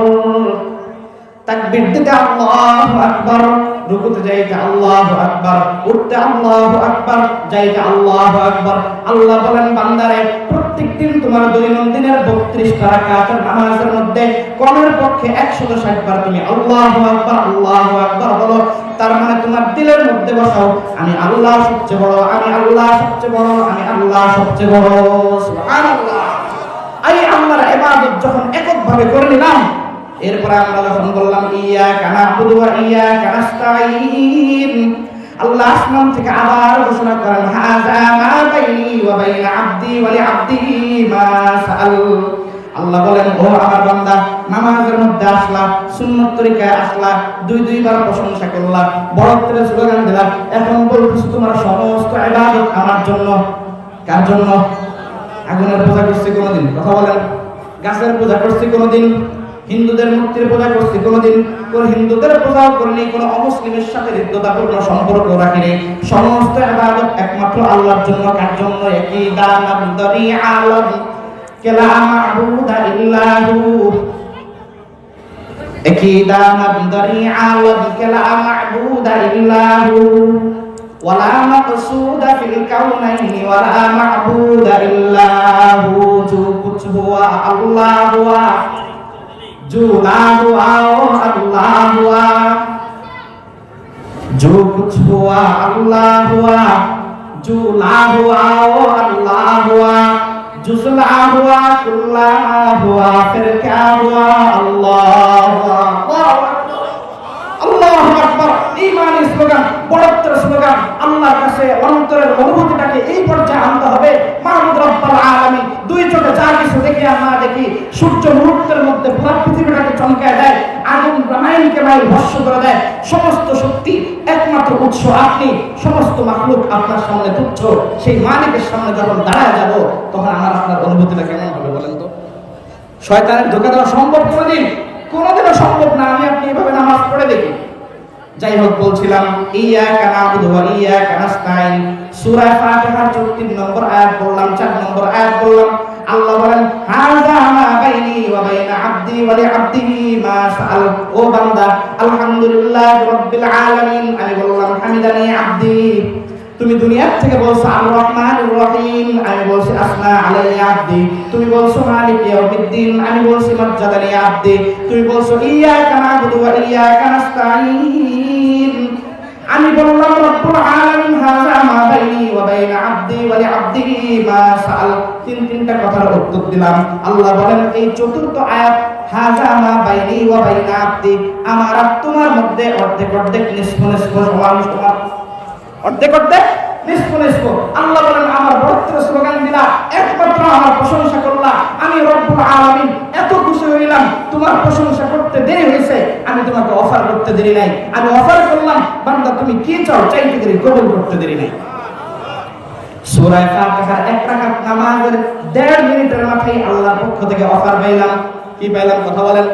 তাকবীর দিতে আল্লাহু আকবার, রুকুতে যাইতে আল্লাহু আকবার, উঠতে আল্লাহু আকবার, যাইতে আল্লাহু আকবার। আল্লাহ বলেন বান্দারে প্রত্যেকদিন তোমার দৈনন্দিনের 32টা রাকাতের নামাজের মধ্যে কমের পক্ষে 160 বার তুমি আল্লাহু আকবার বলো। তার মানে তোমার দিলের মধ্যে বসাও আমি আল্লাহ সবচেয়ে বড়, আমি আল্লাহ সবচেয়ে বড়, আমি আল্লাহ সবচেয়ে বড়। সুবহানাল্লাহ। এই আল্লাহর ইবাদত যখন এককভাবে করে নিলাম, এরপরে আমরা যখন বললাম ইয়াকা না'বুদু ওয়া ইয়াকা নাস্তাঈন, আল্লাহ আসমান থেকে আবার ঘোষণা করেন হাযা মা বাইনি ওয়া বাইনা আবদি ওয়া লিআবদি মা সাআল। আল্লাহ বলেন ও আমার বান্দা, নামাজের মধ্যে আসলা, সুন্নাত তরিকায় আসলা, দুইবার প্রশংসা করলা, বড়ত্বের স্লোগান দিলা, এখন বলতেছো তোমার সমস্ত ইবাদত আমার জন্য। কার জন্য? আগুনের পূজা করছি কোনোদিন? কথা বলেন। গাছের পূজা করছি কোনোদিন? হিন্দুদের মূর্তির পূজা করছি কোনোদিন? কোন হিন্দুদের পূজাও করিনি, কোন অমুসলিমের সাথে হৃদ্যতাপূর্ণ সম্পর্ক রাখিনি। সমস্ত ইবাদত একমাত্র আল্লাহর জন্য। কার জন্য? ইয়াকিদানাম দারিআলাম লা মা'বুদা ইল্লাহু, ইয়াকিদানাম দারিআলাম লা মা'বুদা ইল্লাহু ওয়া লা মাকসুদা ফিল কাউনাইনি ওয়া লা মা'বুদা ইল্লাহু। जो कुछ हुआ अल्लाह हुआ, जो ना हुआ अल्लाह हुआ, जो कुछ हुआ अल्लाह हुआ, जो ना हुआ अल्लाह हुआ, जुज़ला हुआ कुल्ला हुआ, फिर क्या हुआ? अल्लाह हुआ। আল্লাহু আকবার। ঈমানের স্লোগান, বড়ত্বের স্লোগান। আল্লাহর কাছে অন্তরের অনুভূতিটাকে এই পর্যায়ে আনতে হবে। মাহমুদ রব্বুল আলামিন দুই চোখে যা কিছু দেখি আর না দেখি, সূর্য মুহূর্তের মধ্যে পুরো পৃথিবীটাকে চমকায় দেয়, আগুন মাইলকে মাইল ভস্ম করে দেয়। সমস্ত শক্তি একমাত্র উৎস আপনি, সমস্ত মাখলুক আপনার সামনে তুচ্ছ। সেই মালিকের সামনে যখন দাঁড়ায় যাব, তখন আমার আপনার অনুভূতিটা কেমন হবে বলেন তো? শয়তানের ধোঁকা দেওয়া সম্ভব কোনোদিন? কোনোদিনও সম্ভব না। আমি আপনি এভাবে নামাজ পড়ে দেখি। যাই হোক, বলছিলাম ইয়াকা না'বুদু ওয়া ইয়াকা নাস্তাঈন, সূরা ফাতিহার 34 নম্বর আয়াত বললাম, 4 নম্বর আয়াত বললাম। আল্লাহ বলেন হাযা মা বাইনি ওয়া বাইনা আবদি ওয়া লিআবদি মা সাআল। ও বান্দা, আলহামদুলিল্লাহি রাব্বিল আলামিন। আমি বললাম হামিদানি আবদি। তুমি দুনিয়ার থেকে বলছো আর রহমানুর রহিম, আমি বলছি আসনা আলাইয়া আবদি। তুমি বলছো মালিক ইয়াউমিদ্দিন, আমি বলছি মাজ্জাদানি আবদি। তুমি বলছো ইয়াকা না'বুদু ওয়া ইয়াকা নাস্তাঈন, আমি বললাম রব্বুল আলামিন হাযা মা বাইনি ওয়া বাইনা আবদি ওয়া লিআবদি মা সাআল। তিনটা কথার উত্তর দিলাম। আল্লাহ বলেন এই চতুর্থ আয়াত হাযা মা বাইনি ওয়া বাইনা আবদি, আমার আর তোমার মধ্যে অর্ধেক অর্ধেক, নিসফ নিসফ, সমান সমান, অর্ধেক অর্ধেক, নিসফ নিসফ। আল্লাহ বলেন আমার বড়ত্বের স্লোগান দিলা, একমাত্র আমার প্রশংসা করলা, আমি রব্বুল আলামিন এত খুশি হইলাম। তোমার প্রশংসা করতে দেরি হয়েছে, আমি তোমাকে অফার করতে দেরি নাই। আমি অফার করলাম, বান্দা তুমি কি চাও, চাইতে দেরি, কবুল করতে দেরি নাই। সূরা ফাতিহার 1 রাকাত নামাজের 1.5 মিনিটের মাথায় আল্লাহর পক্ষ থেকে অফার পাইলাম। কি পাইলাম? কথা বলেন।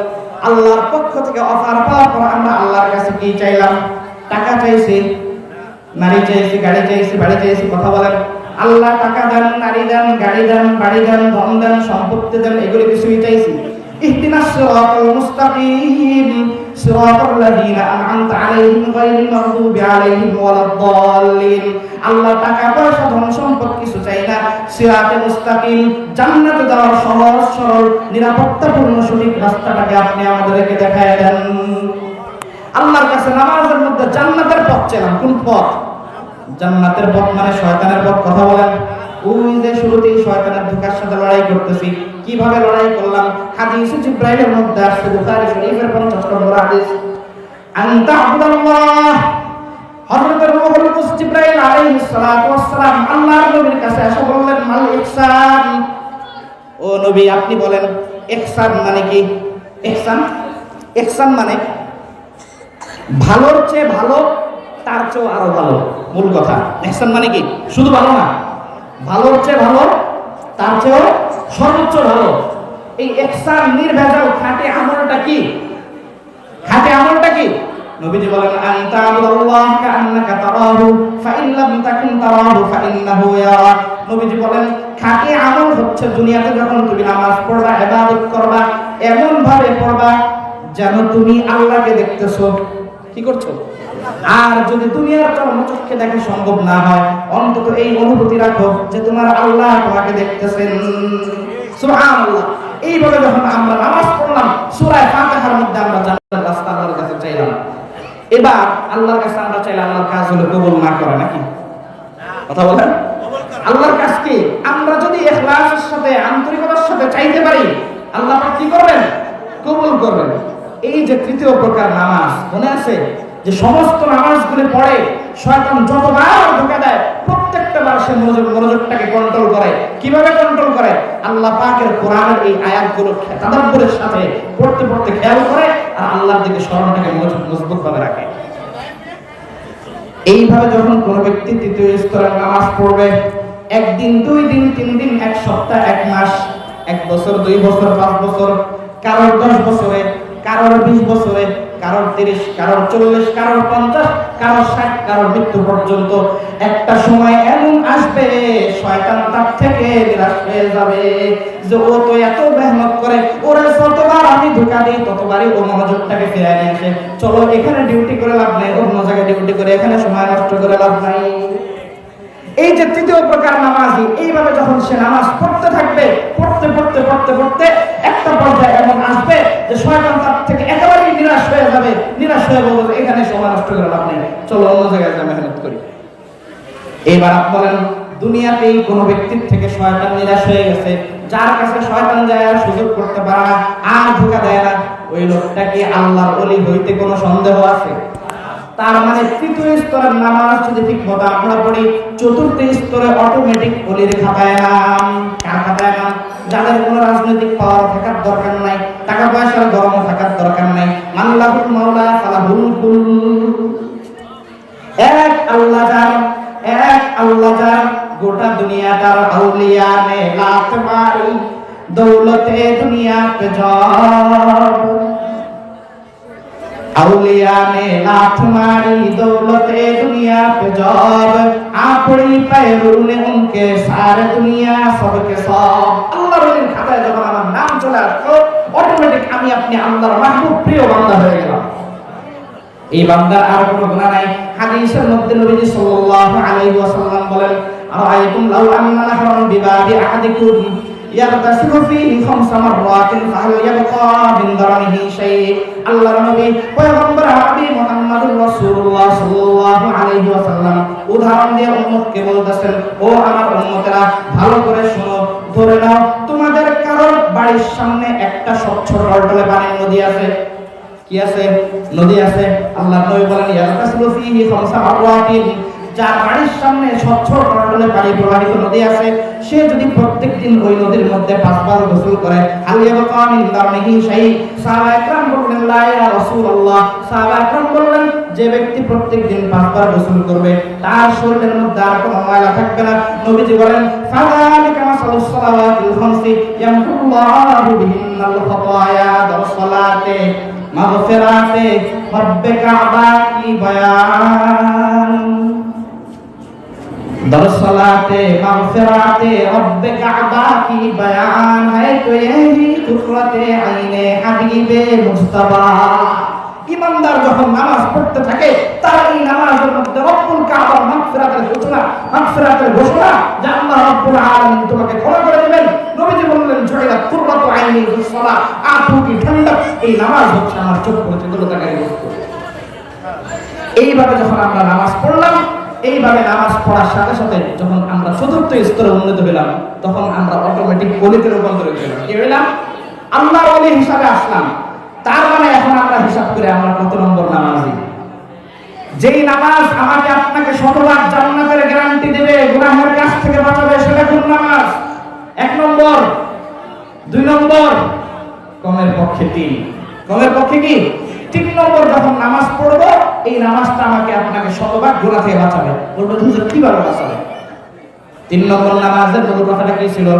আল্লাহর পক্ষ থেকে অফার পাওয়ার পর আমরা আল্লাহর কাছে কি চাইলাম? টাকা চাইছি, নারী চাইছি, গাড়ি চাইছি, বাড়ি চাইছি। কথা বলেন। আল্লাহ টাকা দেন, নারী দেন, গাড়ি দেন, বাড়ি দেন, ধন দেন, সম্পত্তি দেন, এগুলো কিছুই চাইছি। ইহদিনাস সিরাতাল মুস্তাকিম সিরাতাল লাযীনা আন'আমতা আলাইহিম গায়রিল মাগদুবি আলাইহিম ওয়ালাদ-দাল্লিন। আল্লাহ টাকা পয়সা ধন সম্পদ কিছু চাই না, সিরাতে মুস্তাকিম, জান্নাতে যাওয়ার সহজ সরল নিরাপত্তাপূর্ণ সঠিক রাস্তাটাকে আপনি আমাদেরকে দেখায় দেন। আল্লাহর কাছে নামাজের মধ্যে জান্নাতের পথ চাইলাম। কোন পথ? জান্নাতের পথ মানে শয়তানের পথ। কথা বলেন। ওই যে শুরুতেই শয়তানের ধোঁকার সাথে লড়াই করতেছি। কিভাবে লড়াই করলাম? হাদিস জিবরাইলের মধ্যে আসছে, বুখারী শরীফের 50 নম্বর হাদিস। আনতা আবুদাল্লাহ, হযরত রূহুল কুদস জিবরাইল আলাইহিস সালাতু ওয়াস সালাম আল্লাহর নবীর কাছে এসে বললেন মাল ইহসান। ও নবী, আপনি বলেন ইহসান মানে কি? ইহসান মানে ভালোর চেয়ে ভালো, তার চেয়ে আরো ভালো। মূল কথা, ইহসান মানে কি? শুধু ভালো না, ভালোর চেয়ে ভালো, তার চেয়েও সর্বোচ্চ ভালো। এই ইহসান নির্ভেজাল খাঁটি আমলটা কি? খাঁটি আমলটা কি? নবীজি বলেন আনতা আবুদাল্লাহ কাআন্নাকা তারাহু ফাইন লাম তাকুন তারাহু ফাইন্নাহু ইয়ারাক। নবীজি বলেন খাঁটি আমল হচ্ছে দুনিয়াতে যখন তুমি নামাজ পড়বা, ইবাদত করবা, এমন ভাবে পড়বা যেন তুমি আল্লাহকে দেখতেছো। কি করছো? আর যদি দুনিয়ার চর্মচক্ষে দেখা সম্ভব না হয়, অন্তত এই অনুভূতি রাখো যে তোমার আল্লাহ তোমাকে দেখতেছেন। সুবহানাল্লাহ। এইভাবে যখন আমরা নামাজ পড়লাম, সূরা ফাতিহার মধ্যে আমরা জান্নাতের রাস্তা আল্লাহর কাছে চাইলাম। এবার আল্লাহর কাছে আমরা চাইলে আল্লাহর কাজ হলো কবুল না করে, নাকি? কথা বলেন। আল্লাহর কাছ কি আমরা যদি ইখলাসের সাথে, আন্তরিকতার সাথে চাইতে পারি, আল্লাহ পাক কি করবেন? কবুল করবেন। এই যে তৃতীয় প্রকার নামাজ, মনে আছে যে সমস্ত নামাজগুলো পড়ে শয়তান যতবার ধোঁকা দেয়, প্রত্যেকটা বার সে মনোযোগটাকে কন্ট্রোল করে। কিভাবে কন্ট্রোল করে? আল্লাহ পাকের কোরআনের এই আয়াতগুলো তাদাব্বুরের সাথে পড়তে পড়তে খেয়াল করে আর আল্লাহর দিকে স্মরণটাকে মজবুত ভাবে রাখে। এইভাবে যখন কোন ব্যক্তি তৃতীয় স্তরের নামাজ পড়বে, একদিন, 2 দিন, 3 দিন, 1 সপ্তাহ, 1 মাস, 1 বছর, 2 বছর, 5 বছর, কারোর 10 বছরে, কারোর 20 বছরে, কারোর 30, কারোর 40, কারোর 50, কারোর 60, কারোর মৃত্যু পর্যন্ত একটা সময় এমন আসবে শয়তান তার থেকে নিরাশ হয়ে যাবে যে ও তো এত মেহনত করে, ওরে যতবার আমি ধোঁকা দিই ততবারই ও মনোযোগটাকে ফিরিয়ে নিয়ে আসে। চলো এখানে ডিউটি করে লাভ নাই, অন্য জায়গায় ডিউটি করে এখানে সময় নষ্ট করে লাভ নাই। এই যে তৃতীয় প্রকার নামাজি, এইভাবে যখন সে নামাজ পড়তে থাকবে, পড়তে পড়তে পড়তে পড়তে একটা পর্যায়ে এমন আসবে যে শয়তান তার থেকে একেবারেই নিরাশ হয়ে যাবে, নিরাশ হয়ে বলবে এখানে সময় নষ্ট করে লাভ নেই, চলো অন্য জায়গায় যা মেহনত করি। এবার আপনি বলেন, দুনিয়াতেই কোনো ব্যক্তির থেকে শয়তান নিরাশ হয়ে গেছে, যার কাছে শয়তান যায় আর সুযোগ করতে পারে না, আর ধোঁকা দেয় না, ওই লোকটা কি আল্লাহর ওলি হইতে কোনো সন্দেহ আছে? তার মানে তৃতীয় স্তরের নামাজ যদি ঠিক মতো আমরা পড়ি, চতুর্থ স্তরে অটোমেটিক ওলির খাতায় নাম। কার খাতায় নাম? যাদের কোনো রাজনৈতিক পাওয়ার থাকার দরকার নাই, টাকা পয়সার গরম থাকার দরকার নাই, মাল্লাহুল মাওলা ফালাহুল কুল। এক আল্লাহ যার, এক আল্লাহ যার, গোটা দুনিয়াটার আউলিয়া নে লাত মারি, দৌলতে দুনিয়া পে জব। औलिया ने लात मारी, दौलते दुनिया पे जब, आपड़ी पैरों ने उनके सारे दुनिया सबके सब। আল্লাহর ওলির খাতায় যখন আমার নাম চলে আসলো, অটোমেটিক আমি আপনি আল্লাহর মাহবুব প্রিয় বান্দা হয়ে গেলাম। এই বান্দার আর কোনো গুনাহ নাই। হাদিসের মধ্যে নবীজি সাল্লাল্লাহু আলাইহি ওয়াসাল্লাম বলেন, আরাআইতুম লাউ আন্না নাহরান বিবাবি আহাদিকুম ইয়াগতাসিলু ফীহি 5 মাররাতিন ফাহাল ইয়াবকা মিন দারানিহি শাই। আল্লাহর নবী পয়গম্বর হাবিব মুহাম্মদুর রাসূলুল্লাহ সাল্লাল্লাহু আলাইহি ওয়াসাল্লাম উদাহরণ দিয়ে উম্মতকে বলতেছেন, ও আমার উম্মতেরা ভালো করে শোনো, ধরে নাও তোমাদের কারোর বাড়ির সামনে একটা স্বচ্ছ টলটলে পানির নদী আছে। কি আছে? নদী আছে। আল্লাহর নবী বলেন, ইয়াগতাসিলু ফীহি 5 মাররাতিন, যার বাড়ির সামনে স্বচ্ছ টলটলে পানি প্রবাহিত নদী আছে, সে যদি প্রত্যেকদিন ওই নদীর মধ্যে 5 বার গোসল করে, হালিয়া কামিন দারনিহি শাই। সাহাবা একরাম বললেন, লা ইয়া রাসূলুল্লাহ। সাহাবা একরাম বললেন, যে ব্যক্তি প্রত্যেকদিন 5 বার গোসল করবে তার শরীরের মধ্যে আর কোনো ময়লা থাকবে না। নবীজি বলেন, ফাযালিকা মাসালুস সালাওয়াতিল খামসি ইয়ামহুল্লাহু বিহিন্নাল খাতায়া দারসালাতে মাগফিরাতে রাব্বিকা আবা কি বায়ান। दरसलाते मगफिराते रब्बे काबा की बयान है तो यही कुदरते आईने हबीबे मुस्तफा। ইমানদার যখন নামাজ পড়তে থাকে তার এই নামাজের মধ্যে রব্বুল কাবার মাগফিরাতের ঘোষণা যে আল্লাহ রব্বুল আলামিন তোমাকে ক্ষমা করে দিবেন। নবীজি বললেন, জয়লা কুররাতু আইনি ফিস সালাহ, আঁখোं की ठंडक এই নামাজ হচ্ছে আমার চোখ প্রতিফলনকারী বস্তু। এইভাবে যখন আমরা নামাজ পড়লাম, এইভাবে নামাজ পড়ার সাথে সাথে যখন আমরা চতুর্থ স্তরে উন্নীত হলাম, তখন আমরা অটোমেটিক ওলিতে রূপান্তরিত হলাম। কি হইলাম? আল্লাহর ওলি হিসাবে আসলাম। তার মানে এখন আমরা হিসাব করে আমরা কত নম্বর নামাজি? যেই নামাজ আমাকে আপনাকে শতভাগ জান্নাতের গ্যারান্টি দেবে, গুনাহের কাছ থেকে বাঁচাবে, সেটা কোন নামাজ? 1 নম্বর। 2 নম্বর, কমের পক্ষে 3। কমের পক্ষে কি? 3 নম্বর যখন নামাজ পড়বো, এই নামাজটা আমাকে আপনাকে শতভাগ গুনাহ থেকে বাঁচাবে। বলবো হুজুর কিভাবে বাঁচাবে? 3 নম্বর নামাজের মূল কথাটা কি ছিল?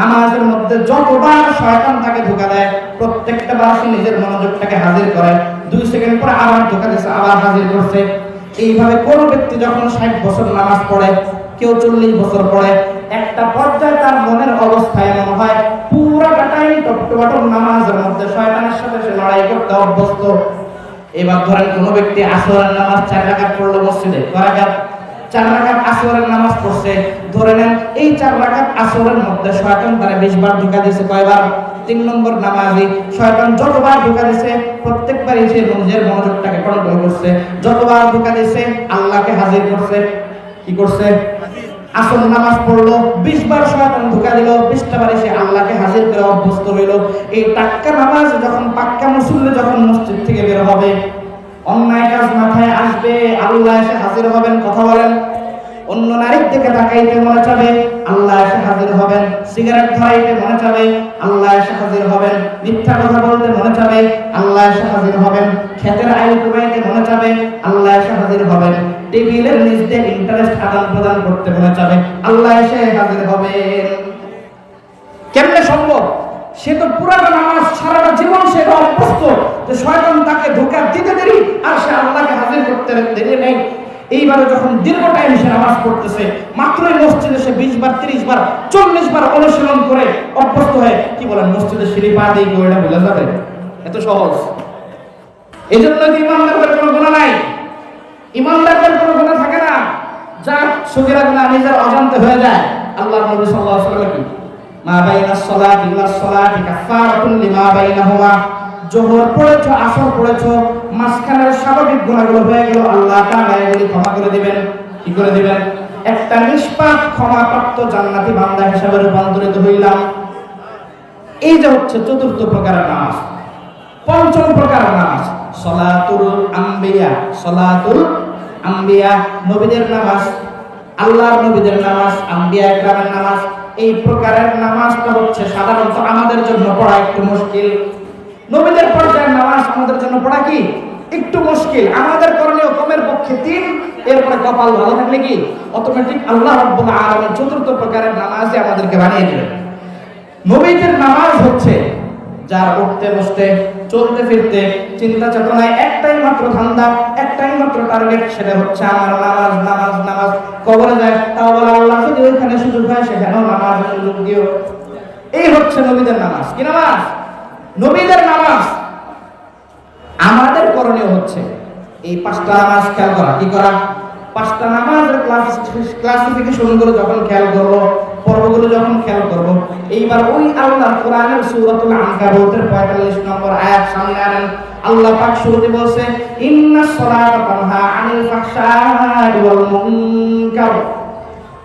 নামাজের মধ্যে যতবার শয়তান তাকে ধোঁকা দেয়, প্রত্যেকটা বার সে নিজের মনোযোগটাকে হাজির করে, 2 সেকেন্ড পরে আবার ধোঁকা দিচ্ছে, আবার হাজির করছে। এইভাবে কোন ব্যক্তি যখন 60 বছর নামাজ পড়ে, কেউ 40 বছর পড়ে, একটা পর্যায়ে তার মনের অবস্থা এমন হয় পুরোটাই টপটপ ওয়াক্ত নামাজের মধ্যে শয়তানের সাথে সে লড়াই করতে অভ্যস্ত। এবার ধরেন কোন ব্যক্তি আসরের নামাজ 4 রাকাত পড়লো মসজিদে, কয় রাকাত? 4 রাকাত আসরের নামাজ পড়ছে। ধরে নেন এই 4 রাকাত আসরের মধ্যে শয়তান তারে 20 বার ধোঁকা দিয়েছে। কয়বার? 3 নম্বর নামাজি শয়তান যতবার ধোঁকা দিয়েছে প্রত্যেকবারই সে নিজের মনোযোগটাকে কন্ট্রোল করছে। যতবার ধোঁকা দিয়েছে আল্লাহকে হাজির করছে। কি করছে? আসর নামাজ পড়লো, 20 বার শয়তান ধোঁকা দিল, 20টা বারে সে আল্লাহকে হাজির করে অভ্যস্ত হইল। এই টাক্কা নামাজ যখন পাক্কা মুসল্লি যখন মসজিদ থেকে বের হবে, অন্যায় কাজ মাথায় আসবে, আল্লাহ এসে হাজির হবেন। কথা বলেন। অন্য নারীর দিকে তাকাইতে মনে চাবে, আল্লাহ এসে হাজির হবেন। সিগারেট ধরাইতে মনে চাবে, আল্লাহ এসে হাজির হবেন। মিথ্যা কথা বলতে মনে চাবে, আল্লাহ এসে হাজির হবেন। ক্ষেতের আইল কুবাইতে মনে চাবে, আল্লাহ এসে হাজির হবেন। টেবিলের নিচ দিয়ে ইন্টারেস্ট আদান প্রদান করতে মনে চাবে, আল্লাহ এসে হাজির হবেন। কেমনে সম্ভব? সে তো পুরাটা নামাজ সারাটা জীবন সে অভ্যস্ত যে শয়তান তাকে ধোঁকা দিতে দেরি আর সে আল্লাহকে হাজির করতে দেরি নেই। এইবারে যখন দীর্ঘ টাইম সে নামাজ পড়তেছে, মাত্রই মসজিদে সে 20 বার 30 বার 40 বার অনুশীলন করে অভ্যস্ত হয়ে, কি বলেন, মসজিদে সিঁড়ি পা দিয়ে কি ওইটা ভুলে যাবে? এত সহজ? এই জন্য ইমানদারদের কোনো গুনাহ নাই, ইমানদারদের কোনো গুনাহ থাকে না। যা সগীরা গুনাহ নিজের অজান্তে হয়ে যায়। আল্লাহর নবী সাল্লাল্লাহু আলাইহি ওয়াসাল্লাম কি মা বাইনাস সালাতি ওয়াস সালাতি কাফারাতুন লিমা বাইনাহুমা, যোহর পড়েছো, আসর পড়েছো, মাঝখানের স্বাভাবিক গুনাহগুলো হয়ে গেল, আল্লাহ তাআলা এগুলি ক্ষমা করে দিবেন। কি করে দিবেন? একটা নিষ্পাপ ক্ষমাপ্রাপ্ত জান্নাতি বান্দা হিসেবে রূপান্তরিত হইলাম। এই যে হচ্ছে চতুর্থ প্রকারের নামাজ। পঞ্চম প্রকারের নামাজ সালাতুল আম্বিয়া। সালাতুল আম্বিয়া, নবীদের নামাজ, আল্লাহর নবীদের নামাজ, আম্বিয়া একরামের নামাজ। এই প্রকারের নামাজটা হচ্ছে সাধারণত আমাদের জন্য পড়া একটু মুশকিল। নবীদের পর্যায়ের নামাজ আমাদের জন্য পড়া কি একটু মুশকিল। আমাদের করণীয় কমের পক্ষে 3, এরপরে কপাল ভালো থাকলে কি অটোমেটিক আল্লাহ রাব্বুল আলামিন চতুর্থ প্রকারের নামাজে আমাদেরকে বানিয়ে দিবেন। নবীদের নামাজ হচ্ছে যার উঠতে বসতে চলতে ফিরতে চিন্তা চেতনায় একটাই মাত্র ধান্দা, একটাই মাত্র টার্গেট, সেটা হচ্ছে আমার নামাজ নামাজ নামাজ। কবরে যায় তাও বলে আল্লাহ যদি ওইখানে সুযোগ হয় সেখানেও নামাজের সুযোগ দিও। এই হচ্ছে নবীদের নামাজ। কি নামাজ? নবীদের নামাজ। আমাদের করণীয় হচ্ছে এই 5টা নামাজ খেয়াল করা। কি করা? 5টা নামাজের ক্লাসিফিকেশন গুলো যখন খেয়াল করবো, পর্বগুলো যখন খেয়াল করবো, এইবার ওই আল্লাহর কোরআনের সূরাতুল আনকাবুতের 45 নম্বর আয়াত সামনে আনেন। আল্লাহ পাক শুরুতে বলছে ইন্নাস সালাতা তানহা আনিল ফাহশাই ওয়াল মুনকার,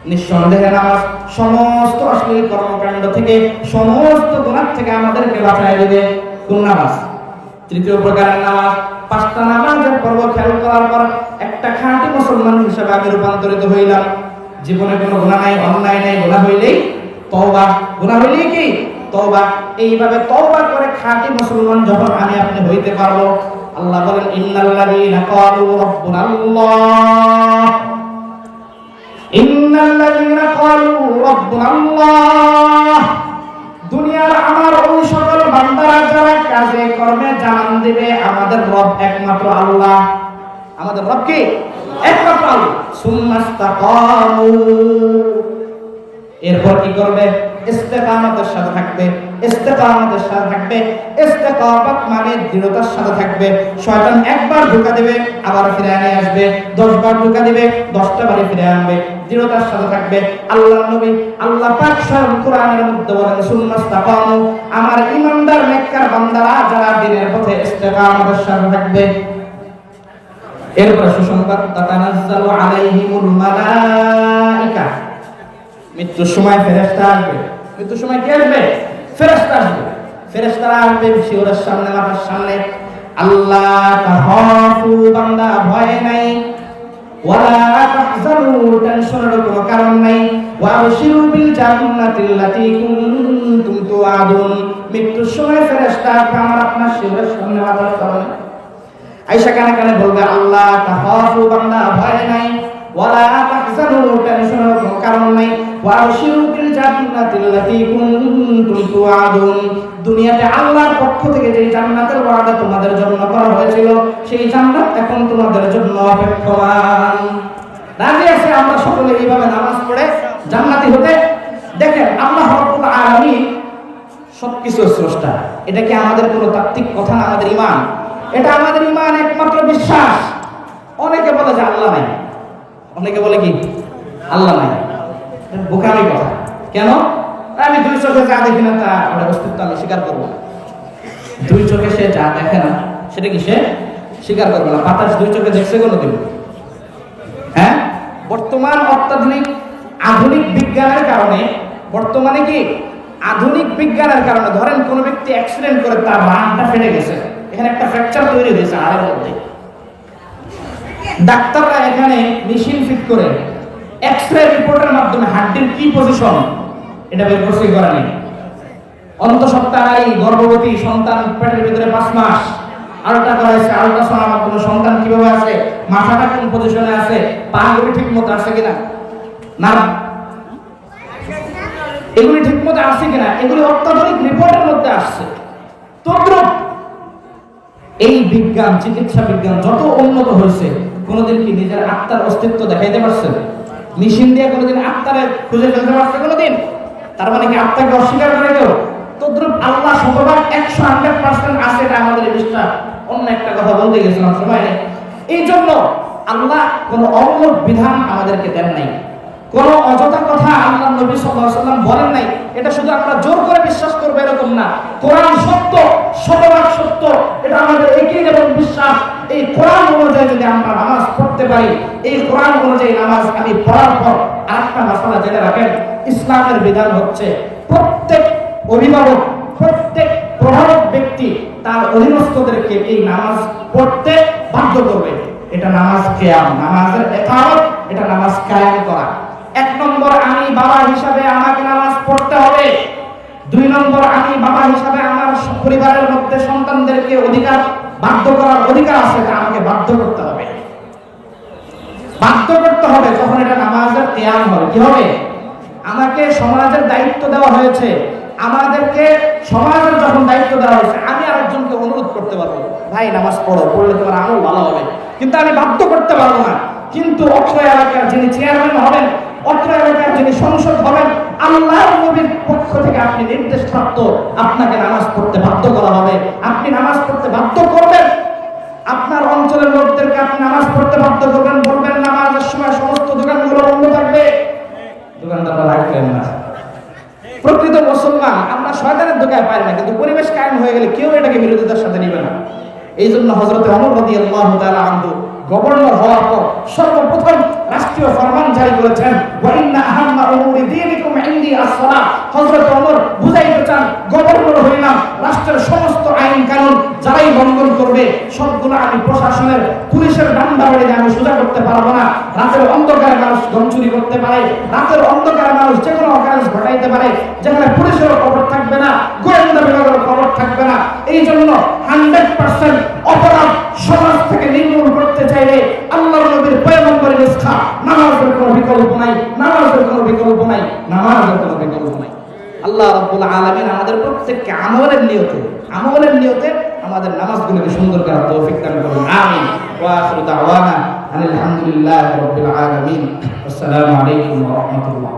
নিঃসন্দেহে নামাজ সমস্ত অশ্লীল কর্মকাণ্ড থেকে, সমস্ত গুনাহ থেকে আমাদেরকে বাঁচায় দিবে। কোন নামাজ? তৃতীয় প্রকারের নামাজ। 5টা নামাজের পর্ব খেয়াল করার পর একটা খাঁটি মুসলমান হিসেবে আমি রূপান্তরিত হইলাম। জীবনে কোনো গুনাহ নাই, অন্যায় নাই, গুনাহ হইলেই তওবা, গুনাহ হইলেই কি তওবা। এইভাবে তওবা করে খাঁটি মুসলমান যখন আমি আপনি হইতে পারবো, আল্লাহ বলেন ইন্নাল্লাযীনা ক্বালু রাব্বুনাল্লাহ, ইন্নাল্লাযীনা ক্বালু রাব্বুনাল্লাহ, দুনিয়ার আমার ওই সকল বান্দারা যারা কাজে কর্মে জানান দিবে আমাদের রব একমাত্র আল্লাহ। আমাদের রব কি? একমাত্র আল্লাহ। সুন্নাস্তাকামু, এরপর কি করবে? ইস্তেকামতের সাথে থাকবে। ইস্তেকামতের সাথে থাকবে, ইস্তেকামত মানে দৃঢ়তার সাথে থাকবে। শয়তান একবার ধোঁকা দেবে আবার ফিরে নিয়ে আসবে, 10 বার ধোঁকা দিবে 10টা বারে ফিরে আনবে। দৃঢ়তার সাথে থাকবে। আল্লাহর নবী আল্লাহ পাক স্বয়ং কোরআনের মধ্যে বলেন সুন্নাস্তাকামু, আমার ঈমানদার নেককার বান্দারা যারা দ্বীনের পথে ইস্তেকামতের সাথে থাকবে। এরপর সুসংবাদ তাতানাজ্জালু আলাইহিমুল মালাইকা, মৃত্যুর সময় ফেরেশতা আসবে। মৃত্যুর সময় কি আসবে? ফেরেশতা আসবে। ফেরেশতারা আসবে শিওরের সামনে, মাথার সামনে। আল্লাহ তাখাফু, বান্দা ভয় নাই, ওয়ালা তাহজানু, টেনশনের কোনো কারণ নাই, ওয়াবশিরু বিল জান্নাতিল্লাতী কুনতুম তুআদুন। মৃত্যুর সময় ফেরেশতা আমার আপনার শিওরের সামনে, মাথার সামনে আয়েশা কানে কানে বলবে আল্লাহ তাখাফু, বান্দা ভয় নাই, ওয়ালা তাহজানু, টেনশনের কোনো কারণ নাই, ওয়াবশিরু বিল জান্নাতিল্লাতী কুনতুম তুআদুন। দুনিয়াতে আল্লাহর পক্ষ থেকে যে জান্নাতের ওয়াদা তোমাদের জন্য করা হয়েছিল সেই জান্নাত এখন তোমাদের জন্য অপেক্ষমান। রাজি আছে আমরা সকলে এইভাবে নামাজ পড়ে জান্নাতি হতে? দেখেন আল্লাহ রাব্বুল আলামিন সবকিছু স্রষ্টা। এটা কি আমাদের কোনো তাত্ত্বিক কথা না, আমাদের ঈমান। এটা আমাদের ঈমান, একমাত্র বিশ্বাস। অনেকে বলে যে আল্লাহ নাই, অনেকে বলে কি আল্লাহ নাই, বোকামি কথা। কেন? আমি দুই চোখে যা দেখি না তা ওটা অস্তিত্ব আমি স্বীকার করবো না। দুই চোখে সে যা দেখে না সেটা কি সে স্বীকার করবে না? বাতাস দুই চোখে দেখছে কোনোদিন? হ্যাঁ, বর্তমান অত্যাধুনিক আধুনিক বিজ্ঞানের কারণে, বর্তমানে কি আধুনিক বিজ্ঞানের কারণে ধরেন কোন ব্যক্তি অ্যাক্সিডেন্ট করে তার হাড়টা ফেটে গেছে, এখানে একটা ফ্র্যাকচার তৈরি হয়েছে হাড়ের মধ্যে। ডাক্তাররা এখানে মেশিন ফিট করে এক্সরে রিপোর্টের মাধ্যমে হাড়টির কি পজিশন এটা বের করতে করা নেই। অন্তঃসত্ত্বায় গর্ভবতী সন্তান পেটের ভিতরে 5 মাস আলট্রা করাইছে, আলট্রাসাউন্ডের মাধ্যমে সন্তান কিভাবে আছে, মাথাটা কোন পজিশনে আছে, পাগুলি ঠিক মতো আছে কিনা, না এগুলি ঠিক মতো আছে কিনা, এগুলি অত্যাধুনিক রিপোর্টের মধ্যে আসছে। তদ্রুপ এই বিজ্ঞান, চিকিৎসা বিজ্ঞান যত উন্নত হয়েছে, কোনোদিন কি নিজের আত্মার অস্তিত্ব দেখাইতে পারছে? মেশিন দিয়ে কোনোদিন আত্মারে খুঁজে ফেলতে পারছে কোনোদিন? তার মানে কি আত্মাকে অস্বীকার করে কেউ? তদ্রুপ আল্লাহ শতভাগ 100% আছে, এটা আমাদের বিশ্বাস। অন্য একটা কথা বলতে গেছিলাম, সময় নেই। এই জন্য আল্লাহ কোন অমূলক বিধান আমাদেরকে দেন নাই, কোন অযথা কথা আল্লাহ নবী সাল্লাল্লাহু আলাইহি ওয়াসাল্লাম বলেন নাই। এটা শুধু আমরা জোর করে বিশ্বাস করবো এরকম না। কোরআন সত্য, শতভাগ সত্য, এটা আমাদের একই এবং বিশ্বাস। এই কোরআন অনুযায়ী যদি আমরা নামাজ পড়তে পারি, এই কোরআন অনুযায়ী নামাজ আমি পড়ার পর আরেকটা মাসালা জেনে রাখেন, ইসলামের বিধান হচ্ছে প্রত্যেক অভিভাবক, প্রত্যেক প্রভাবক ব্যক্তি তার অধীনস্থদেরকে এই নামাজ পড়তে বাধ্য করবে। এটা নামাজ কিয়াম, নামাজের ইকামত, এটা নামাজ কায়েম করা। 1 নম্বর, আমি বাবা হিসাবে আমাকে নামাজ পড়তে হবে। 2 নম্বর, আমি বাবা হিসাবে আমার পরিবারের মধ্যে সন্তানদেরকে বাধ্য করার অধিকার আছে, এটা আমাকে বাধ্য করতে হবে। বাধ্য করতে হবে যখন এটা নামাজের কিয়াম হবে। কি হবে? আমাকে সমাজের দায়িত্ব দেওয়া হয়েছে, আমাদেরকে সমাজের যখন দায়িত্ব দেওয়া হয়েছে, আমি আরেকজনকে অনুরোধ করতে পারবো, ভাই নামাজ পড়ো, পড়লে তোমার আমল ভালো হবে, কিন্তু আমি বাধ্য করতে পারবো না। কিন্তু অত্র এলাকার যিনি চেয়ারম্যান হবেন, অত্র এলাকার যিনি সংসদ হবেন, আল্লাহর নবীর পক্ষ থেকে আপনি নির্দেশ প্রাপ্ত, আপনাকে নামাজ পড়তে বাধ্য করা হবে। আপনি নামাজ পড়তে বাধ্য করবেন, আপনার অঞ্চলের লোকদেরকে আপনি নামাজ পড়তে বাধ্য করবেন, বলবেন নামাজের সময় সমস্ত দোকানগুলো বন্ধ থাকবে, দোকানদাররা রাখবেন না। প্রকৃত মুসলমান আমরা শয়তানের দোকায় পাই না, কিন্তু পরিবেশ কায়েম হয়ে গেলে কেউ এটাকে বিরোধিতার সাথে নিবে না। এই জন্য হযরত ওমর রাদিয়াল্লাহু তাআলা আনহু গভর্নর হওয়ার পর সর্বপ্রথম রাষ্ট্রীয় ফরমান জারি করেছেন, ওয়া ইন্না আহাম্মা উমুরি দীনিকুম ইনদি আস-সালাহ। হযরত ওমর বুঝাইতে চান, গভর্নর হইলাম, রাষ্ট্রের সমস্ত আইন কানুন যারাই লঙ্ঘন করবে সবগুলো আমি প্রশাসনের পুলিশের ডান্ডা বেড়ে আমি সোজা করতে পারবো না। রাতের অন্ধকারে মানুষ গম চুরি করতে পারে, রাতের অন্ধকারে মানুষ যে কোনো অকারেন্স ঘটাইতে পারে, যেখানে পুলিশেরও খবর থাকবে না, গোয়েন্দা বিভাগেরও খবর থাকবে না। এই জন্য 100% অপরাধ সমাজ থেকে নির্মূল করতে চাইলে আল্লাহর নবীর পয়গম্বরের নিষ্ঠা, নামাজের কোনো বিকল্প নাই, নামাজের কোনো বিকল্প নাই, নামাজের কোনো বিকল্প নাই। আল্লাহ রাব্বুল আলামিন আমাদের প্রত্যেককে আমলের নিয়তে আমাদের নামাজগুলোকে সুন্দর করার তৌফিক দান করুন। আমিন। ওয়া আখিরু দাওয়ানা আলহামদুলিল্লাহি রাব্বিল আলামিন। আসসালামু আলাইকুম ওয়া রাহমাতুল্লাহ।